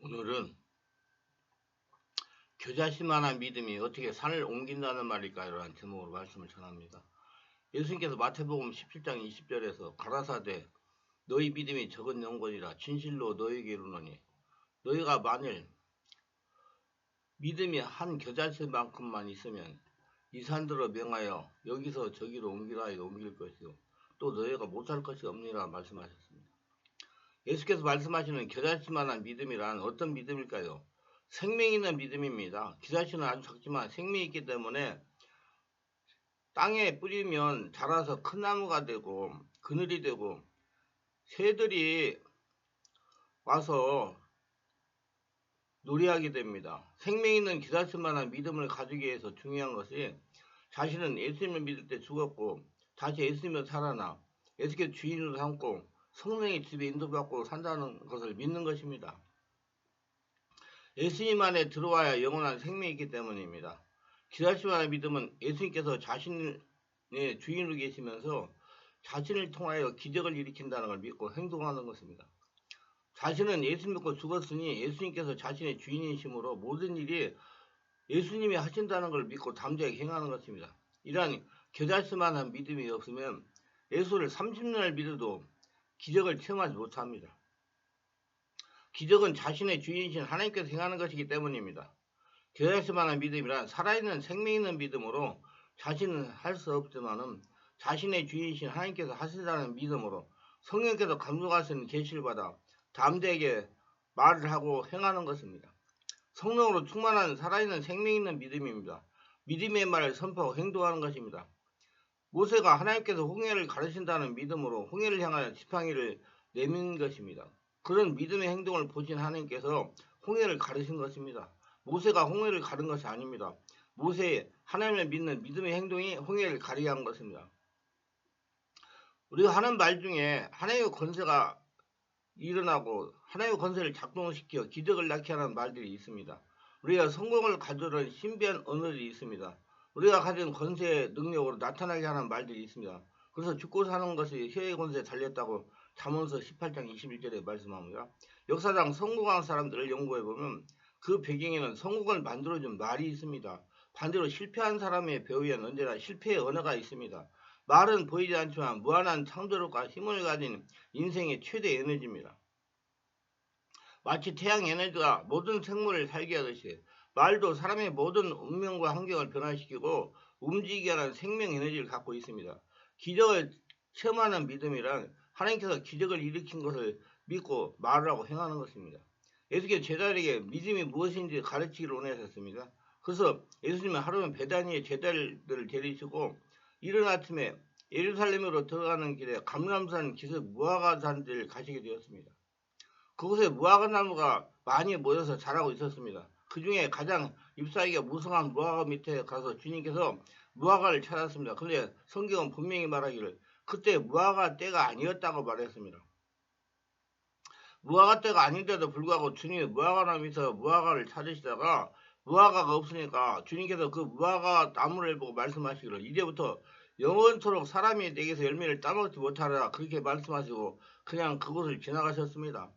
오늘은 겨자씨만한 믿음이 어떻게 산을 옮긴다는 말일까요? 라는 제목으로 말씀을 전합니다. 예수님께서 마태복음 17장 20절에서 가라사대 너희 믿음이 적은 영혼이라 진실로 너희에게 이르노니 너희가 만일 믿음이 한 겨자씨만큼만 있으면 이 산들어 명하여 여기서 저기로 옮기라 하여 옮길 것이요 또 너희가 못할 것이 없느니라 말씀하셨습니다. 예수께서 말씀하시는 겨자씨만한 믿음이란 어떤 믿음일까요? 생명 있는 믿음입니다. 겨자씨는 아주 작지만 생명이 있기 때문에 땅에 뿌리면 자라서 큰 나무가 되고 그늘이 되고 새들이 와서 놀이하게 됩니다. 생명 있는 겨자씨만한 믿음을 가지기 위해서 중요한 것이 자신은 예수님을 믿을 때 죽었고 다시 예수님을 살아나 예수께 주인으로 삼고 성령의 집에 인도받고 산다는 것을 믿는 것입니다. 예수님 안에 들어와야 영원한 생명이 있기 때문입니다. 겨자씨만한 믿음은 예수님께서 자신의 주인으로 계시면서 자신을 통하여 기적을 일으킨다는 걸 믿고 행동하는 것입니다. 자신은 예수 믿고 죽었으니 예수님께서 자신의 주인이심으로 모든 일이 예수님이 하신다는 걸 믿고 담대하게 행하는 것입니다. 이러한 겨자씨만한 믿음이 없으면 예수를 30년을 믿어도 기적을 체험하지 못합니다. 기적은 자신의 주인이신 하나님께서 행하는 것이기 때문입니다. 겨자씨만한 믿음이란 살아있는 생명 있는 믿음으로 자신은 할 수 없지만은 자신의 주인이신 하나님께서 하신다는 믿음으로 성령께서 감동하시는 계시를 받아 담대하게 말을 하고 행하는 것입니다. 성령으로 충만한 살아있는 생명 있는 믿음입니다. 믿음의 말을 선포하고 행동하는 것입니다. 모세가 하나님께서 홍해를 가르친다는 믿음으로 홍해를 향하여 지팡이를 내민 것입니다. 그런 믿음의 행동을 보신 하나님께서 홍해를 가르친 것입니다. 모세가 홍해를 가른 것이 아닙니다. 모세의 하나님을 믿는 믿음의 행동이 홍해를 가리게 한 것입니다. 우리가 하는 말 중에 하나님의 권세가 일어나고 하나님의 권세를 작동시켜 기적을 낳게 하는 말들이 있습니다. 우리가 성공을 가져오는 신비한 언어들이 있습니다. 우리가 가진 권세의 능력으로 나타나게 하는 말들이 있습니다. 그래서 죽고 사는 것이 혀의 권세에 달렸다고 잠언서 18장 21절에 말씀합니다. 역사상 성공한 사람들을 연구해보면 그 배경에는 성공을 만들어준 말이 있습니다. 반대로 실패한 사람의 배후에는 언제나 실패의 언어가 있습니다. 말은 보이지 않지만 무한한 창조력과 힘을 가진 인생의 최대 에너지입니다. 마치 태양 에너지가 모든 생물을 살게 하듯이 말도 사람의 모든 운명과 환경을 변화시키고 움직이게 하는 생명 에너지를 갖고 있습니다. 기적을 체험하는 믿음이란 하나님께서 기적을 일으킨 것을 믿고 말을 하고 행하는 것입니다. 예수께서 제자들에게 믿음이 무엇인지 가르치기를 원하셨습니다. 그래서 예수님은 하루는 베다니의 제자들을 데리시고 이른 아침에 예루살렘으로 들어가는 길에 감람산 기슭 무화과산지를 가시게 되었습니다. 그곳에 무화과나무가 많이 모여서 자라고 있었습니다. 그 중에 가장 잎사귀가 무성한 무화과 밑에 가서 주님께서 무화과를 찾았습니다. 그런데 성경은 분명히 말하기를 그때 무화과 때가 아니었다고 말했습니다. 무화과 때가 아닌데도 불구하고 주님이 무화과나무 밑에서 무화과를 찾으시다가 무화과가 없으니까 주님께서 그 무화과 나무를 보고 말씀하시기를 이제부터 영원토록 사람이 내게서 열매를 따먹지 못하리라 그렇게 말씀하시고 그냥 그곳을 지나가셨습니다.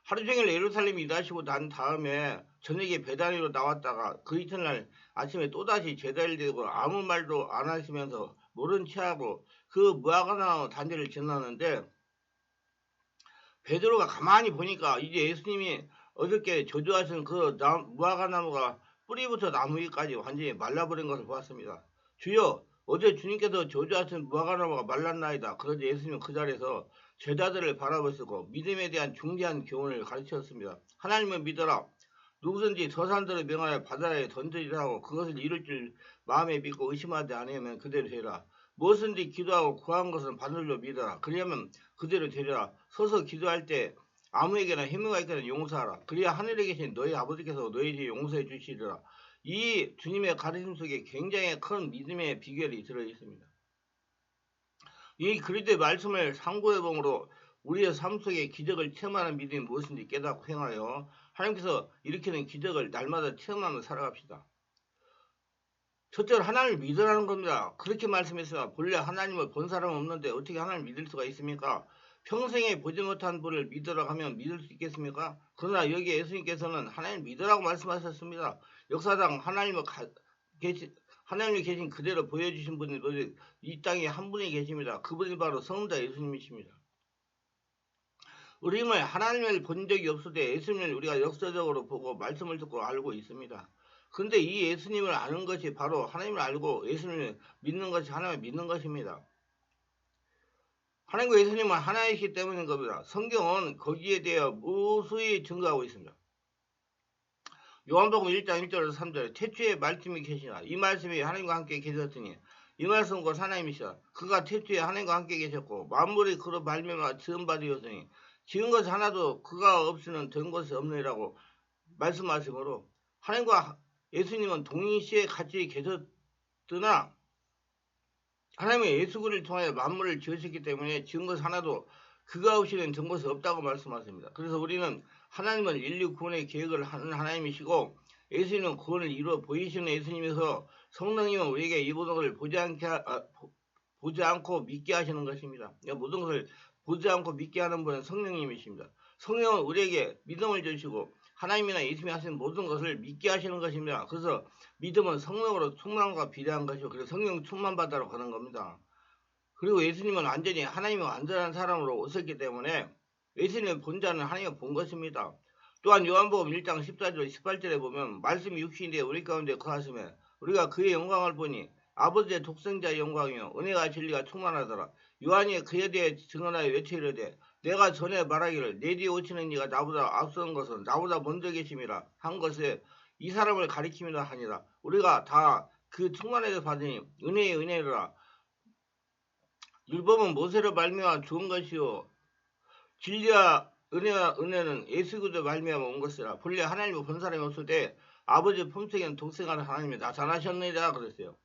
하루 종일 예루살렘에 일하시고 난 다음에 저녁에 베다니로 나왔다가 그 이튿날 아침에 또다시 제자를 데리고 아무 말도 안 하시면서 모른 체하고 그 무화과나무 단지를 지나는데 베드로가 가만히 보니까 이제 예수님이 어저께 저주하신 그 무화과나무가 뿌리부터 나무 위까지 완전히 말라버린 것을 보았습니다. 주여 어제 주님께서 저주하신 무화과나무가 말랐나이다. 그러자 예수님은 그 자리에서 제자들을 바라보시고 믿음에 대한 중대한 교훈을 가르치셨습니다. 하나님을 믿어라. 누구든지 저 산들을 명하여 바다에 던지리라 하고 그것을 이룰 줄 마음에 믿고 의심하지 않으면 그대로 되라. 무엇든지 기도하고 구한 것은 바늘로 믿어라. 그러면 그대로 되리라. 서서 기도할 때 아무에게나 해무가 있거든 용서하라. 그래야 하늘에 계신 너희 아버지께서 너희에게 용서해 주시리라. 이 주님의 가르침 속에 굉장히 큰 믿음의 비결이 들어있습니다. 이 그리스도의 말씀을 상고해봄으로 우리의 삶 속에 기적을 체험하는 믿음이 무엇인지 깨닫고 행하여 하나님께서 일으키는 기적을 날마다 체험하며 살아갑시다. 첫째로 하나님을 믿으라는 겁니다. 그렇게 말씀했어요. 본래 하나님을 본 사람은 없는데 어떻게 하나님을 믿을 수가 있습니까? 평생에 보지 못한 분을 믿으라고 하면 믿을 수 있겠습니까? 그러나 여기 예수님께서는 하나님 믿으라고 말씀하셨습니다. 역사상 하나님이 계신 그대로 보여주신 분이 오직 이 땅에 한 분이 계십니다. 그분이 바로 성자 예수님이십니다. 우리는 하나님을 본 적이 없으되 예수님을 우리가 역사적으로 보고 말씀을 듣고 알고 있습니다. 근데 이 예수님을 아는 것이 바로 하나님을 알고 예수님을 믿는 것이 하나님을 믿는 것입니다. 하나님과 예수님은 하나이기 때문인 겁니다. 성경은 거기에 대해 무수히 증거하고 있습니다. 요한복음 1장 1절에서 3절에 태초에 말씀이 계시나 이 말씀이 하나님과 함께 계셨으니 이 말씀은 곧 하나님이시라. 그가 태초에 하나님과 함께 계셨고 만물이 그로 말미암아 지은 바 되었으니 지은 것 하나도 그가 없이는 된 것이 없느니라고 말씀하시므로 하나님과 예수님은 동시에 같이 계셨으나 하나님의 예수 그리스도를 통하여 만물을 지으셨기 때문에 지은 것 하나도 그가 없이는 된 것이 없다고 말씀하십니다. 그래서 우리는 하나님은 인류 구원의 계획을 하는 하나님이시고 예수님은 구원을 이루어 보이시는 예수님이서 성령님은 우리에게 이 모든 것을 보지 않고 믿게 하시는 것입니다. 모든 것을 보지 않고 믿게 하는 분은 성령님이십니다. 성령은 우리에게 믿음을 주시고 하나님이나 예수님이 하시는 모든 것을 믿게 하시는 것입니다. 그래서 믿음은 성령으로 충만함과 비례한 것이고 그래서 성령 충만 받으러 가는 겁니다. 그리고 예수님은 완전히 하나님의 완전한 사람으로 오셨기 때문에 예수님의 본자는 하나님을 본 것입니다. 또한 요한복음 1장 14절 18절에 보면 말씀이 육신이 되어 우리 가운데 거하시며 우리가 그의 영광을 보니 아버지의 독생자의 영광이요 은혜와 진리가 충만하더라. 요한이 그에 대해 증언하여 외치이르되 내가 전에 말하기를 내 뒤에 오시는 이가 나보다 앞서는 것은 나보다 먼저 계심이라 한 것에 이 사람을 가리킴이라 하니라. 우리가 다 그 충만에서 받으니 은혜의 은혜라. 율법은 모세로 말미암아 좋은 것이요 진리와 은혜와 은혜는 예수 그리스도 말미암아 온 것이라. 본래 하나님을 본 사람이 없을 때 아버지 품속에는 독생하는 하나님이 나타나셨느니라 그랬어요.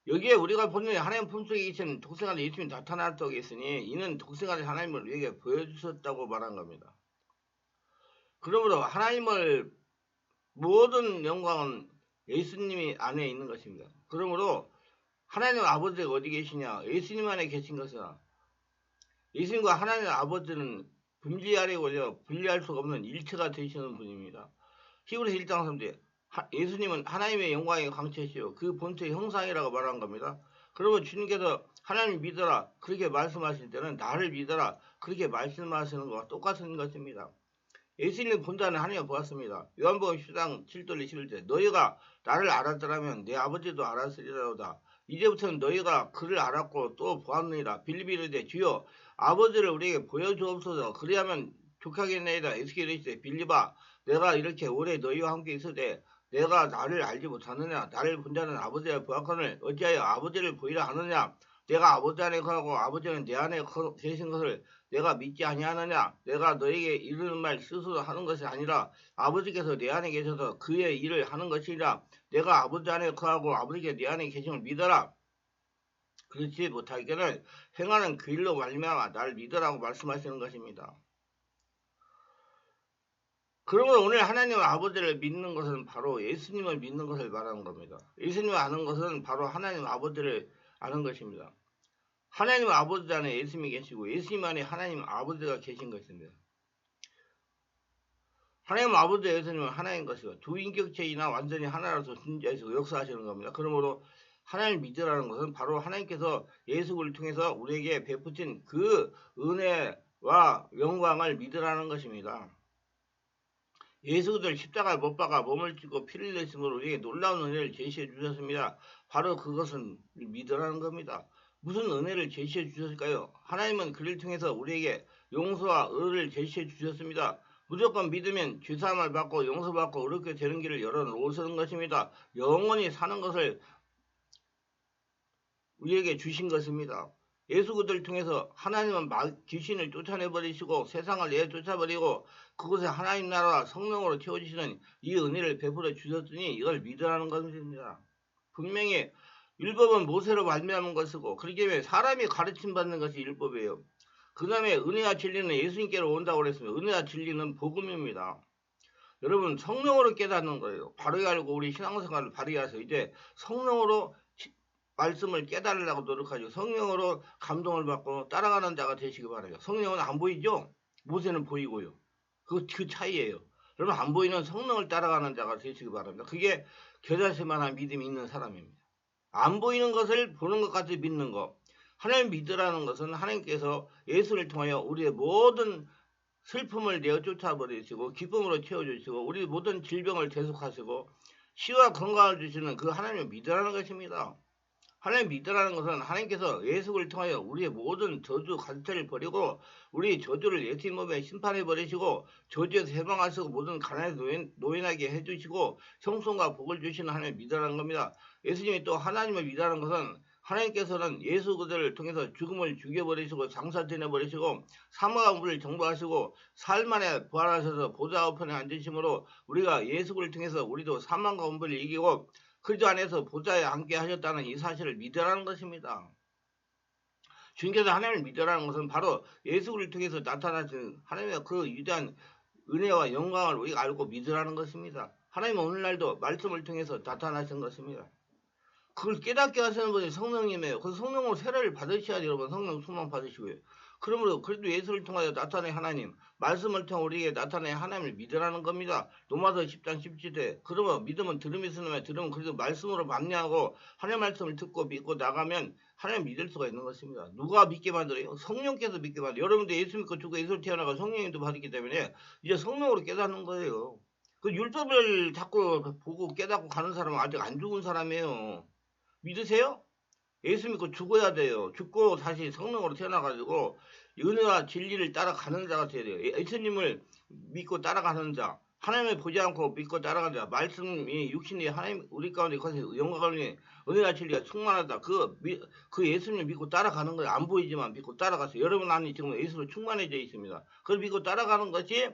여기에 우리가 보는 하나님 품속에 계신 독생하는 예수님이 나타났다고 했으니 이는 독생하는 하나님을 우리에게 보여주셨다고 말한 겁니다. 그러므로 하나님을 모든 영광은 예수님이 안에 있는 것입니다. 그러므로 하나님 아버지가 어디 계시냐? 예수님 안에 계신 것이나 예수님과 하나님 아버지는 분리하려고 올려 분리할 수가 없는 일체가 되시는 분입니다. 히브리서 1장 3절 예수님은 하나님의 영광의 광채시요 그 본체의 형상이라고 말한 겁니다. 그러면 주님께서 하나님 믿어라 그렇게 말씀하실 때는 나를 믿어라 그렇게 말씀하시는 것과 똑같은 것입니다. 예수님 본자는 하나님을 보았습니다. 요한복음 10장 7절 21절 너희가 나를 알았더라면 내 아버지도 알았으리로다. 이제부터는 너희가 그를 알았고 또 보았느니라. 빌립이 이르되 주여 아버지를 우리에게 보여주옵소서. 그리하면 족하겠나이다. 에스겔 이르시되 빌립아 내가 이렇게 오래 너희와 함께 있으되 내가 나를 알지 못하느냐. 나를 본 자는 아버지를 보았거늘 어찌하여 아버지를 보이라 하느냐. 내가 아버지 안에 거하고 아버지는 내 안에 계신 것을 내가 믿지 아니하느냐. 내가 너에게 이르는 말 스스로 하는 것이 아니라 아버지께서 내 안에 계셔서 그의 일을 하는 것이라. 내가 아버지 안에 거하고 아버지께 내 안에 계심을 믿어라. 그렇지 못하기는 행하는 그 일로 말미암아 나를 믿으라고 말씀하시는 것입니다. 그러면 오늘 하나님 아버지를 믿는 것은 바로 예수님을 믿는 것을 말하는 겁니다. 예수님을 아는 것은 바로 하나님 아버지를 아는 것입니다. 하나님 아버지 안에 예수님이 계시고 예수님 안에 하나님 아버지가 계신 것입니다. 하나님 아버지 예수님은 하나인 것이고 두 인격체이나 완전히 하나라서 존재하시고 역사하시는 겁니다. 그러므로 하나님을 믿으라는 것은 바로 하나님께서 예수를 통해서 우리에게 베푸신 그 은혜와 영광을 믿으라는 것입니다. 예수들 십자가에 못 박아 몸을 찢고 피를 내심으로 우리에게 놀라운 은혜를 제시해 주셨습니다. 바로 그것은 믿으라는 겁니다. 무슨 은혜를 제시해 주셨을까요? 하나님은 그를 통해서 우리에게 용서와 의를 제시해 주셨습니다. 무조건 믿으면 죄사함을 받고 용서받고 어렵게 되는 길을 열어놓으시는 것입니다. 영원히 사는 것을 우리에게 주신 것입니다. 예수 그들을 통해서 하나님은 귀신을 쫓아내버리시고 세상을 내쫓아버리고 그곳에 하나님 나라와 성령으로 채워주시는 이 은혜를 베풀어 주셨으니 이걸 믿으라는 것입니다. 분명히 율법은 모세로 말미암은 것이고 그렇기 때문에 사람이 가르침 받는 것이 율법이에요. 그 다음에 은혜와 진리는 예수님께로 온다고 그랬습니다. 은혜와 진리는 복음입니다. 여러분 성령으로 깨닫는 거예요. 바르게 알고 우리 신앙생활을 바르게 해서 이제 성령으로 말씀을 깨달으려고 노력하죠. 성령으로 감동을 받고 따라가는 자가 되시기 바라요. 성령은 안 보이죠? 모세는 보이고요. 그 차이예요. 여러분 안 보이는 성령을 따라가는 자가 되시기 바랍니다. 그게 겨자씨만한 믿음이 있는 사람입니다. 안 보이는 것을 보는 것 같이 믿는 것. 하나님 믿으라는 것은 하나님께서 예수를 통하여 우리의 모든 슬픔을 내어 쫓아버리시고 기쁨으로 채워주시고 우리 모든 질병을 대속하시고 시와 건강을 주시는 그 하나님을 믿으라는 것입니다. 하나님 믿으라는 것은 하나님께서 예수를 통하여 우리의 모든 저주 가시를 버리고 우리 저주를 예수님 몸에 심판해 버리시고 저주에서 해방하시고 모든 가난에 노인하게 해주시고 형통과 복을 주시는 하나님을 믿으라는 겁니다. 예수님이 또 하나님을 믿으라는 것은 하나님께서는 예수 그들을 통해서 죽음을 죽여버리시고 장사되내버리시고 사망과 물을 정복하시고 살만에 부활하셔서 보좌 우편에 앉으심으로 우리가 예수 그를 통해서 우리도 사망과 운불을 이기고 그리스도 안에서 보좌에 함께 하셨다는 이 사실을 믿으라는 것입니다. 주님께서 하나님을 믿으라는 것은 바로 예수를 통해서 나타나신 하나님의 그 위대한 은혜와 영광을 우리가 알고 믿으라는 것입니다. 하나님은 오늘날도 말씀을 통해서 나타나신 것입니다. 그걸 깨닫게 하시는 분이 성령님이에요. 그 성령으로 세례를 받으셔야지 여러분. 성령 충만 받으시고요. 그러므로 그래도 예수를 통하여 나타낸 하나님, 말씀을 통해 우리에게 나타낸 하나님을 믿으라는 겁니다. 로마서 10장 17절. 그러면 믿음은 들음이 있으면 들으면 그래도 말씀으로 만나고 하나님 말씀을 듣고 믿고 나가면 하나님 믿을 수가 있는 것입니다. 누가 믿게 만들어요? 성령께서 믿게 만들어요. 여러분들 예수 믿고 죽고 예수를 태어나가 성령님도 받았기 때문에 이제 성령으로 깨닫는 거예요. 그 율법을 자꾸 보고 깨닫고 가는 사람은 아직 안 죽은 사람이에요. 믿으세요? 예수 믿고 죽어야 돼요. 죽고 다시 성령으로 태어나가지고 은혜와 진리를 따라가는 자가 돼야 돼요. 예수님을 믿고 따라가는 자, 하나님을 보지 않고 믿고 따라가는 자, 말씀이 육신이 하나님 우리 가운데 거기서 영광을 은혜와 진리가 충만하다. 그 예수님을 믿고 따라가는 거예요. 안 보이지만 믿고 따라가세요. 여러분 안에 지금 예수로 충만해져 있습니다. 그걸 믿고 따라가는 것이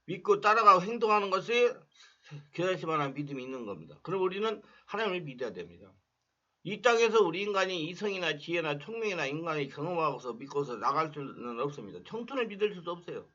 믿고 따라가고 행동하는 것이 겨자씨만한 믿음이 있는 겁니다. 그럼 우리는 하나님을 믿어야 됩니다. 이 땅에서 우리 인간이 이성이나 지혜나 총명이나 인간이 경험하고서 믿고서 나갈 수는 없습니다. 청춘을 믿을 수도 없어요.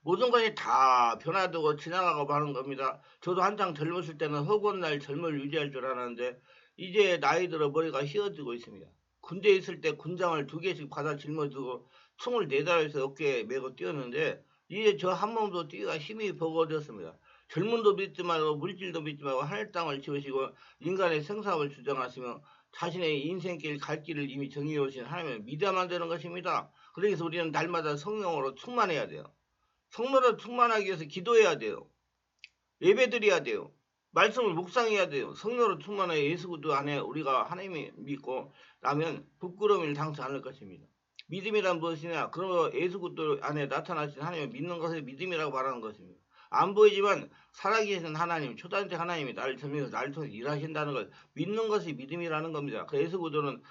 모든 것이 다 변화되고 지나가고 하는 겁니다. 저도 한창 젊었을 때는 허구한 날 젊음을 유지할 줄 알았는데 이제 나이 들어 머리가 휘어지고 있습니다. 군대에 있을 때 군장을 2개씩 받아 짊어지고 24달에서 어깨에 메고 뛰었는데 이제 저 한 몸도 뛰기가 힘이 버거워졌습니다. 젊음도 믿지 말고 물질도 믿지 말고 하늘 땅을 지으시고 인간의 생사를 주장하시며 자신의 인생길 갈 길을 이미 정해 오신 하나님을 믿어야만 되는 것입니다. 그래서 우리는 날마다 성령으로 충만해야 돼요. 성령으로 충만하기 위해서 기도해야 돼요. 예배드려야 돼요. 말씀을 묵상해야 돼요. 성령으로 충만해 예수 그리스도 안에 우리가 하나님이 믿고 나면 부끄러움을 당치 않을 것입니다. 믿음이란 무엇이냐? 그러므로 예수 그리스도 안에 나타나신 하나님을 믿는 것을 믿음이라고 말하는 것입니다. 안 보이지만 살아계신 하나님, 초단체 하나님이 나를 통해서 일하신다는 걸 믿는 것이 믿음이라는 겁니다. 그 예수 그리스도는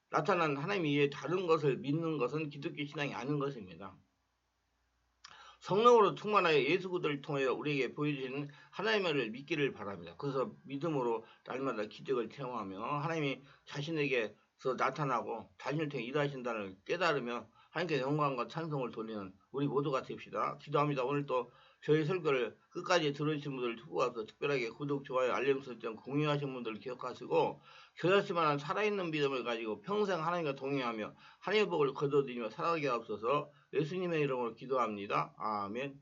나타난 하나님 이외에 다른 것을 믿는 것은 기독교 신앙이 아닌 것입니다. 성령으로 충만하여 예수 그리스도를 통하여 우리에게 보여주시는 하나님을 믿기를 바랍니다. 그래서 믿음으로 날마다 기적을 체험하며 하나님이 자신에게서 나타나고 자신을 통해 일하신다는 걸 깨달으며 하나님께 영광과 찬송을 돌리는 우리 모두가 됩시다. 기도합니다. 오늘 또 저희 설교를 끝까지 들으신 분들 투고와서 특별하게 구독, 좋아요, 알림 설정, 공유하신 분들 기억하시고 겨자씨만한 살아있는 믿음을 가지고 평생 하나님과 동행하며 하나님의 복을 거둬들이며 살아가게 하옵소서. 예수님의 이름으로 기도합니다. 아멘.